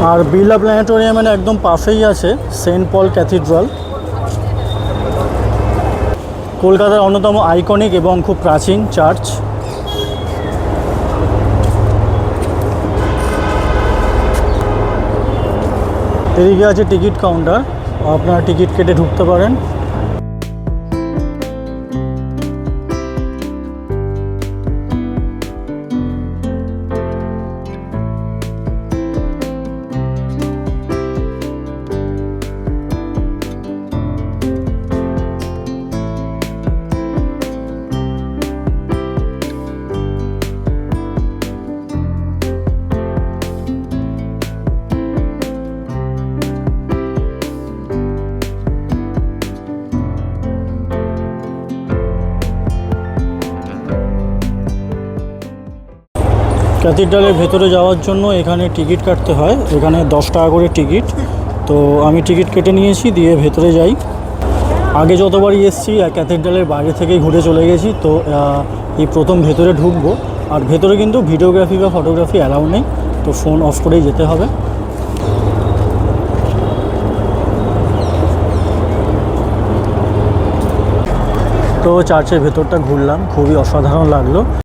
আর বিড়লা প্ল্যানেটোরিয়ামের একদম পাশেই আছে সেন্ট পল ক্যাথিড্রাল, কলকাতার অন্যতম আইকনিক এবং খুব প্রাচীন চার্চ। এদিকে আছে টিকিট কাউন্টার, আপনারা টিকিট কেটে ঢুকতে পারেন। ক্যাথিড্রালের ভেতরে যাওয়ার জন্য এখানে টিকিট কাটতে হয়, এখানে 10 টাকা করে টিকিট। তো আমি টিকিট কেটে নিয়েছি, দিয়ে ভেতরে যাই। আগে যতবারই এসেছি ক্যাথিড্রালের বাইরে থেকেই ঘুরে চলে গেছি, তো এই প্রথম ভেতরে ঢুকবো। আর ভেতরে কিন্তু ভিডিওগ্রাফি বা ফটোগ্রাফি অ্যালাউ নেই, তো ফোন অফ করেই যেতে হবে। তো চার্চের ভেতরটা ঘুরলাম, খুবই অসাধারণ লাগলো।